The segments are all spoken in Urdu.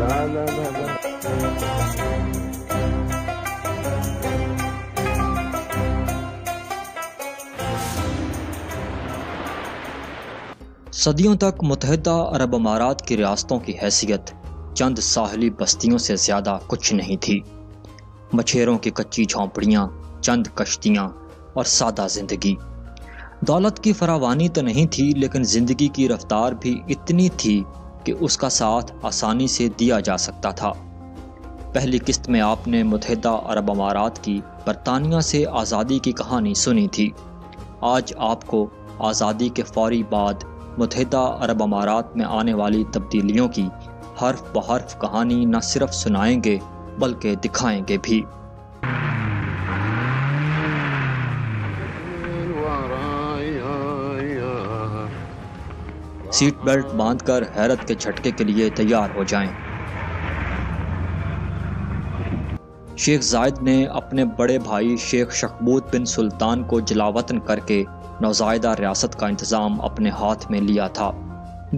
لا لا لا لا. صدیوں تک متحدہ عرب امارات کی ریاستوں کی حیثیت چند ساحلی بستیوں سے زیادہ کچھ نہیں تھی. مچھیروں کی کچی جھونپڑیاں، چند کشتیاں اور سادہ زندگی. دولت کی فراوانی تو نہیں تھی، لیکن زندگی کی رفتار بھی اتنی تھی کہ اس کا ساتھ آسانی سے دیا جا سکتا تھا. پہلی قسط میں آپ نے متحدہ عرب امارات کی برطانیہ سے آزادی کی کہانی سنی تھی. آج آپ کو آزادی کے فوری بعد متحدہ عرب امارات میں آنے والی تبدیلیوں کی حرف بحرف کہانی نہ صرف سنائیں گے بلکہ دکھائیں گے بھی. سیٹ بیلٹ باندھ کر حیرت کے جھٹکے کے لیے تیار ہو جائیں. شیخ زائد نے اپنے بڑے بھائی شیخ شخبوت بن سلطان کو جلاوطن کر کے نوزائیدہ ریاست کا انتظام اپنے ہاتھ میں لیا تھا.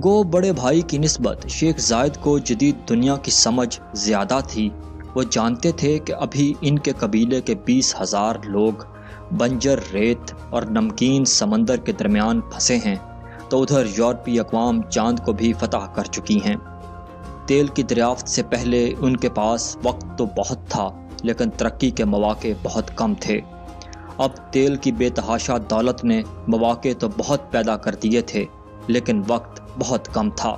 گو بڑے بھائی کی نسبت شیخ زائد کو جدید دنیا کی سمجھ زیادہ تھی. وہ جانتے تھے کہ ابھی ان کے قبیلے کے 20,000 لوگ بنجر ریت اور نمکین سمندر کے درمیان پھنسے ہیں، تو ادھر یورپی اقوام چاند کو بھی فتح کر چکی ہیں. تیل کی دریافت سے پہلے ان کے پاس وقت تو بہت تھا، لیکن ترقی کے مواقع بہت کم تھے. اب تیل کی بے تحاشا دولت نے مواقع تو بہت پیدا کر دیے تھے، لیکن وقت بہت کم تھا.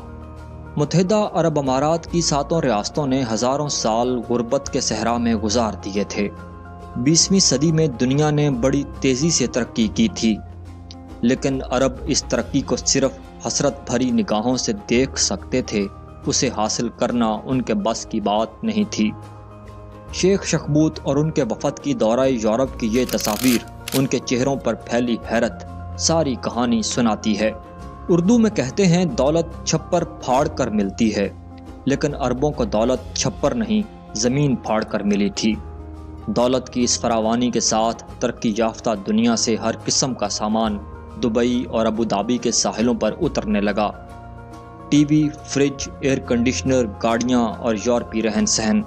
متحدہ عرب امارات کی 7 ریاستوں نے ہزاروں سال غربت کے صحرا میں گزار دیے تھے. 20ویں صدی میں دنیا نے بڑی تیزی سے ترقی کی تھی، لیکن عرب اس ترقی کو صرف حسرت بھری نگاہوں سے دیکھ سکتے تھے. اسے حاصل کرنا ان کے بس کی بات نہیں تھی. شیخ شخبوت اور ان کے وفد کی دورہ یورپ کی یہ تصاویر، ان کے چہروں پر پھیلی حیرت ساری کہانی سناتی ہے. اردو میں کہتے ہیں دولت چھپر پھاڑ کر ملتی ہے، لیکن عربوں کو دولت چھپر نہیں زمین پھاڑ کر ملی تھی. دولت کی اس فراوانی کے ساتھ ترقی یافتہ دنیا سے ہر قسم کا سامان دبئی اور ابوظہبی کے ساحلوں پر اترنے لگا. T V, fridge, air conditioner, گاڑیاں اور یورپی رہن سہن.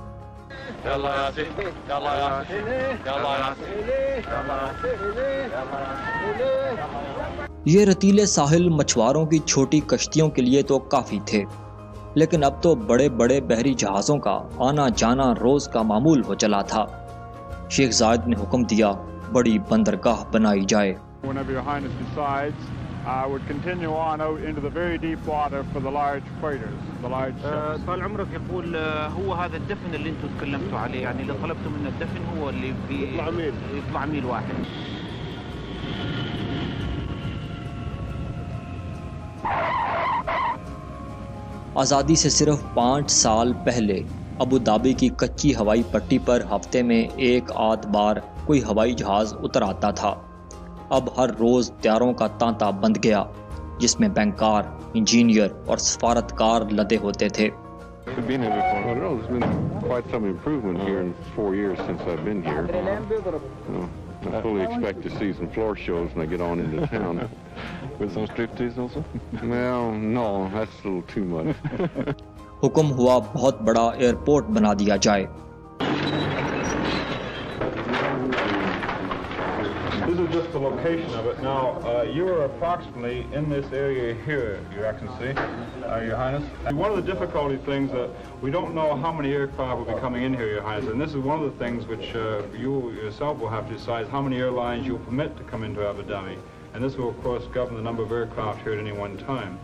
یہ رتیلے ساحل مچھواروں کی چھوٹی کشتیوں کے لیے تو کافی تھے، لیکن اب تو بڑے بڑے بحری جہازوں کا آنا جانا روز کا معمول ہو چلا تھا. شیخ زائد نے حکم دیا بڑی بندرگاہ بنائی جائے. Whenever Your Highness decides, I would continue on out into the very deep water for the large freighters, the large ships. طال عمرك يقول هو هذا الدفن اللي انتم تكلمتوا عليه، يعني اللي طلبتوا منه الدفن هو اللي يطلع ميل واحد. آزادی سے صرف 5 سال پہلے ابوظہبی کی کچی ہوائی پٹی پر ہفتے میں 1 بار کوئی ہوائی جہاز اتر آتا تھا. اب ہر روز طیاروں کا تانتا بند گیا، جس میں بینکار، انجینئر اور سفارتکار لدے ہوتے تھے. I fully expect to see some floor shows when I get on into town. With some striptease also? Well, no, that's a little too much. حکم ہوا بہت بڑا ایئرپورٹ بنا دیا جائے. This is just the location of it. Now, you are approximately in this area here, Your Excellency, Your Highness. And one of the difficulty things that we don't know how many aircraft will be coming in here, Your Highness, and this is one of the things which you yourself will have to decide how many airlines you'll permit to come into Abu Dhabi. And this will, of course, govern the number of aircraft here at any one time.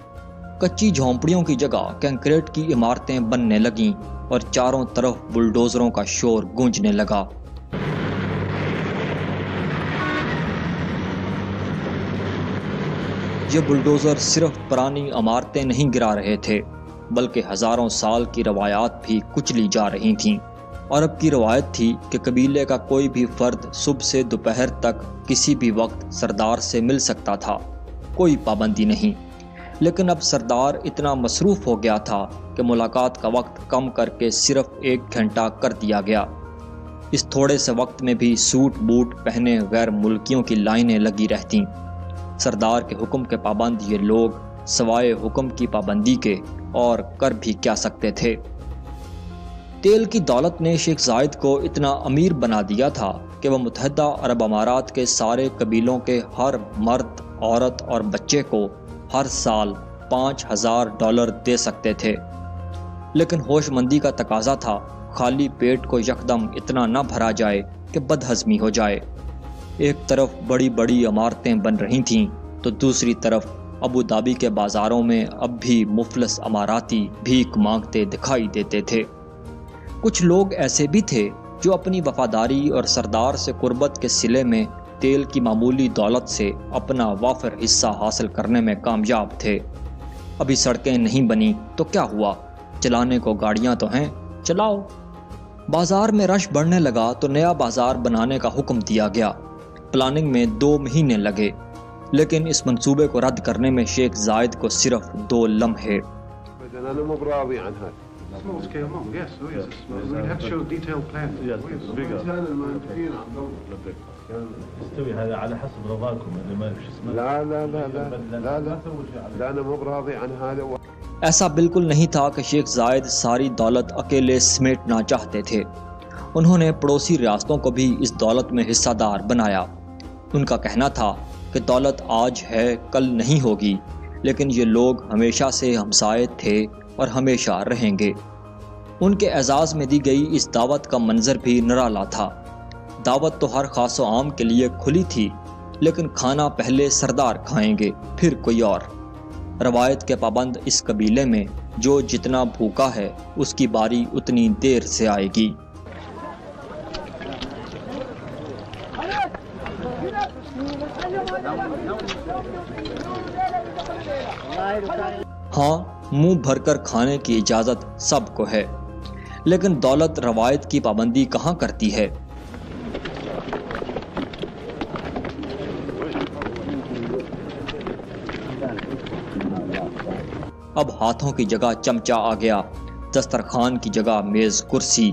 کچی جھونپڑیوں کی جگہ کنکریٹ کی عمارتیں بننے لگیں اور چاروں طرف بلڈوزروں کا شور گونجنے لگا. یہ بلڈوزر صرف پرانی عمارتیں نہیں گرا رہے تھے، بلکہ ہزاروں سال کی روایات بھی کچلی جا رہی تھیں. عرب کی روایت تھی کہ قبیلے کا کوئی بھی فرد صبح سے دوپہر تک کسی بھی وقت سردار سے مل سکتا تھا، کوئی پابندی نہیں. لیکن اب سردار اتنا مصروف ہو گیا تھا کہ ملاقات کا وقت کم کر کے صرف 1 گھنٹہ کر دیا گیا. اس تھوڑے سے وقت میں بھی سوٹ بوٹ پہنے غیر ملکیوں کی لائنیں لگی رہتیں. سردار کے حکم کے پابند یہ لوگ سوائے حکم کی پابندی کے اور کر بھی کیا سکتے تھے. تیل کی دولت نے شیخ زائد کو اتنا امیر بنا دیا تھا کہ وہ متحدہ عرب امارات کے سارے قبیلوں کے ہر مرد، عورت اور بچے کو ہر سال $5000 دے سکتے تھے۔ لیکن ہوش مندی کا تقاضا تھا، خالی پیٹ کو یکدم اتنا نہ بھرا جائے کہ بد ہضمی ہو جائے۔ ایک طرف بڑی بڑی عمارتیں بن رہی تھیں تو دوسری طرف ابوظہبی کے بازاروں میں اب بھی مفلس اماراتی بھیک مانگتے دکھائی دیتے تھے۔ کچھ لوگ ایسے بھی تھے جو اپنی وفاداری اور سردار سے قربت کے صلے میں تیل کی معمولی دولت سے اپنا وافر حصہ حاصل کرنے میں کامیاب تھے۔ ابھی سڑکیں نہیں بنی تو کیا ہوا، چلانے کو گاڑیاں تو ہیں، چلاؤ۔ بازار میں رش بڑھنے لگا تو نیا بازار بنانے کا حکم دیا گیا۔ پلاننگ میں 2 مہینے لگے، لیکن اس منصوبے کو رد کرنے میں شیخ زائد کو صرف 2 لمحے۔ Small scale model, yes, oh yes. We'd have to show detailed plans. Yes, it's bigger. يستوي هذا على حسب رضاكم اللي ما شو اسمه. لا لا لا لا لا لا لا أنا مو براضي عن هذا. ایسا بالکل نہیں تھا کہ شیخ زائد ساری دولت اکیلے سمیٹنا چاہتے تھے۔ انہوں نے پڑوسی ریاستوں کو بھی اس دولت میں حصہ دار بنایا۔ ان کا کہنا تھا کہ دولت آج ہے کل نہیں ہوگی، لیکن یہ لوگ ہمیشہ سے ہمسائے تھے اور ہمیشہ رہیں گے۔ ان کے اعزاز میں دی گئی اس دعوت کا منظر بھی نرالا تھا۔ دعوت تو ہر خاص و عام کے لیے کھلی تھی، لیکن کھانا پہلے سردار کھائیں گے پھر کوئی اور۔ روایت کے پابند اس قبیلے میں جو جتنا بھوکا ہے اس کی باری اتنی دیر سے آئے گی۔ ہاں، منہ بھر کر کھانے کی اجازت سب کو ہے، لیکن دولت روایت کی پابندی کہاں کرتی ہے۔ اب ہاتھوں کی جگہ چمچہ آ گیا، دسترخوان کی جگہ میز کرسی۔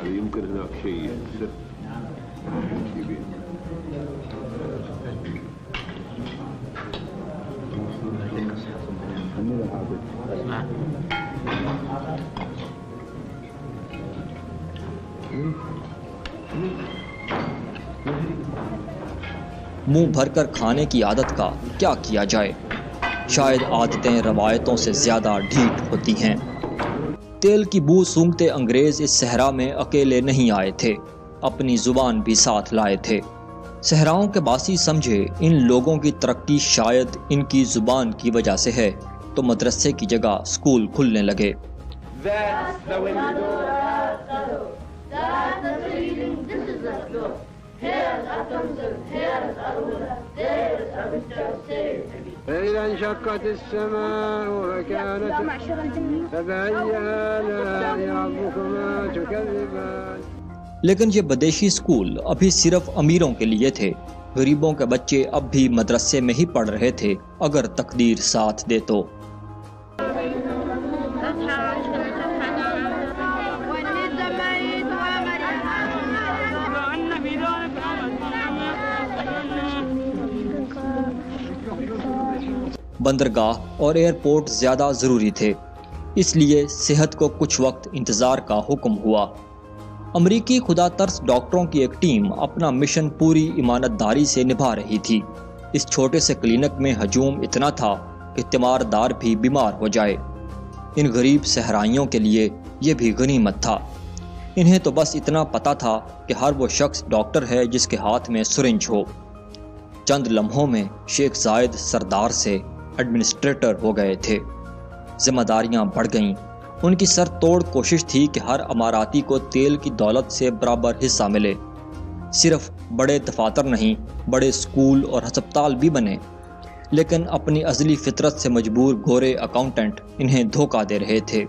يمكن هناك شيء منہ بھر کر کھانے کی عادت کا کیا کیا جائے؟ شاید عادتیں روایتوں سے زیادہ ڈھیٹ ہوتی ہیں۔ تیل کی بو سونگتے انگریز اس صحرا میں اکیلے نہیں آئے تھے، اپنی زبان بھی ساتھ لائے تھے۔ صحراؤں کے باسی سمجھے ان لوگوں کی ترقی شاید ان کی زبان کی وجہ سے ہے، تو مدرسے کی جگہ سکول کھلنے لگے۔ فإذا انشقت السماء فكانت فبأي آلاء ربكما تكذبان۔ لیکن یہ بدیشی سکول ابھی صرف امیروں کے لیے تھے، غریبوں کے بچے اب بھی مدرسے میں ہی پڑھ رہے تھے اگر تقدیر ساتھ دے تو۔ بندرگاہ اور ایئرپورٹ زیادہ ضروری تھے، اس لیے صحت کو کچھ وقت انتظار کا حکم ہوا۔ امریکی خدا ترس ڈاکٹروں کی ایک ٹیم اپنا مشن پوری ایمانداری سے نبھا رہی تھی۔ اس چھوٹے سے کلینک میں ہجوم اتنا تھا کہ تیماردار بھی بیمار ہو جائے۔ ان غریب صحرائیوں کے لیے یہ بھی غنیمت تھا۔ انہیں تو بس اتنا پتا تھا کہ ہر وہ شخص ڈاکٹر ہے جس کے ہاتھ میں سرنج ہو۔ چند لمحوں میں شیخ زائد سردار سے ایڈمنسٹریٹر ہو گئے تھے۔ ذمہ داریاں بڑھ گئیں۔ ان کی سر توڑ کوشش تھی کہ ہر اماراتی کو تیل کی دولت سے برابر حصہ ملے۔ صرف بڑے دفاتر نہیں، بڑے سکول اور ہسپتال بھی بنے، لیکن اپنی ازلی فطرت سے مجبور گورے اکاؤنٹنٹ انہیں دھوکہ دے رہے تھے۔